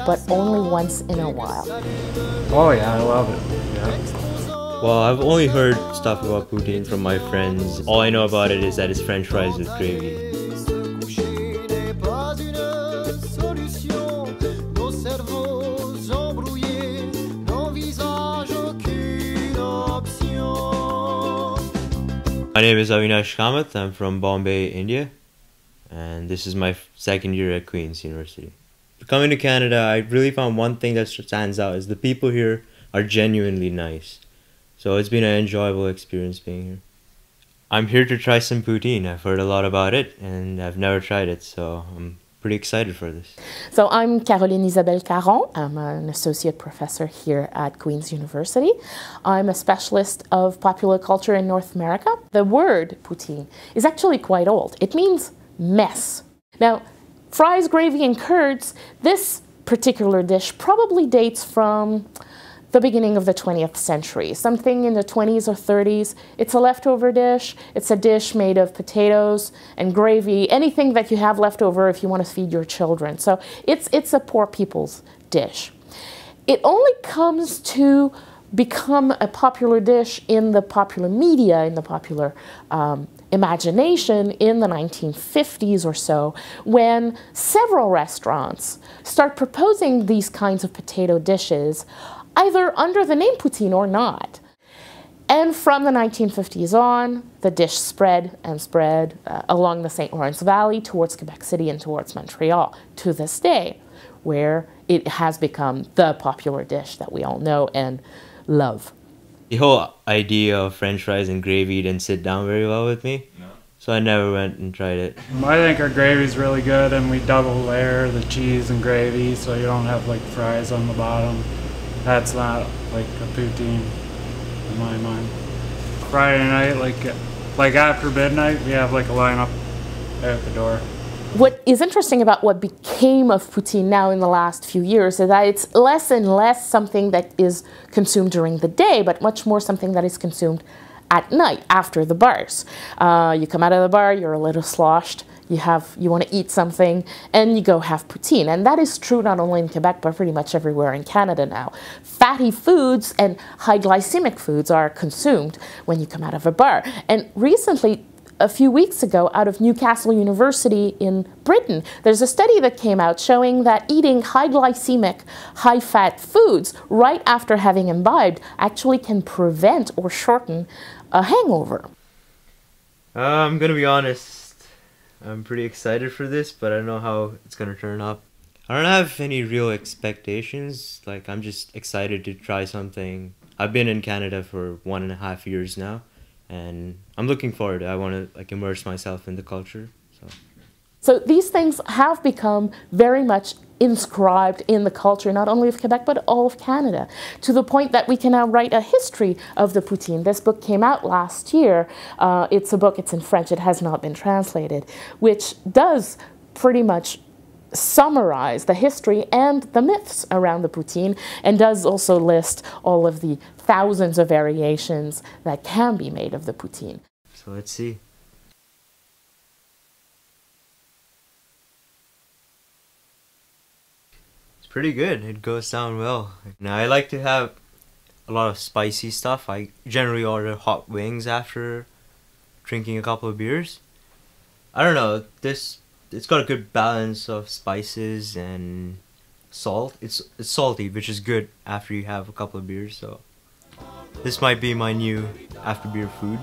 but only once in a while. Oh yeah, I love it. Yeah. Well, I've only heard stuff about poutine from my friends. All I know about it is that it's French fries with gravy. My name is Avinash Kamath. I'm from Bombay, India, and this is my second year at Queen's University. Coming to Canada, I really found one thing that stands out is the people here are genuinely nice. So it's been an enjoyable experience being here. I'm here to try some poutine. I've heard a lot about it and I've never tried it, so I'm pretty excited for this. So I'm Caroline Isabelle Caron. I'm an associate professor here at Queen's University. I'm a specialist of popular culture in North America. The word poutine is actually quite old. It means mess. Now, fries, gravy, and curds, this particular dish probably dates from the beginning of the 20th century, something in the 20s or 30s. It's a leftover dish. It's a dish made of potatoes and gravy, anything that you have left over if you want to feed your children. So it's a poor people's dish. It only comes to become a popular dish in the popular media, in the popular imagination in the 1950s or so, when several restaurants start proposing these kinds of potato dishes either under the name poutine or not. And from the 1950s on, the dish spread and spread along the St. Lawrence Valley towards Quebec City and towards Montreal to this day, where it has become the popular dish that we all know and love. The whole idea of French fries and gravy didn't sit down very well with me, so I never went and tried it. I think our gravy's really good, and we double layer the cheese and gravy so you don't have like fries on the bottom. That's not like a poutine in my mind. Friday night, like after midnight, we have like a lineup out the door. What is interesting about what became of poutine now in the last few years is that it's less and less something that is consumed during the day, but much more something that is consumed at night after the bars. You come out of the bar, you're a little sloshed, you want to eat something, and you go have poutine. And that is true not only in Quebec, but pretty much everywhere in Canada now. Fatty foods and high glycemic foods are consumed when you come out of a bar. And recently, a few weeks ago, out of Newcastle University in Britain, there's a study that came out showing that eating high glycemic, high fat foods right after having imbibed actually can prevent or shorten a hangover. I'm gonna be honest, I'm pretty excited for this, but I don't know how it's gonna turn out. I don't have any real expectations, like I'm just excited to try something. I've been in Canada for 1.5 years now, and I'm looking forward to it. I want to immerse myself in the culture. So these things have become very much inscribed in the culture, not only of Quebec, but all of Canada, to the point that we can now write a history of the poutine. This book came out last year. It's a book, it's in French, it has not been translated, which does pretty much summarize the history and the myths around the poutine, and does also list all of the thousands of variations that can be made of the poutine. So let's see. Pretty good. It goes down well. Now I like to have a lot of spicy stuff. I generally order hot wings after drinking a couple of beers. I don't know, it's got a good balance of spices and salt. It's salty, which is good after you have a couple of beers, so this might be my new after beer food.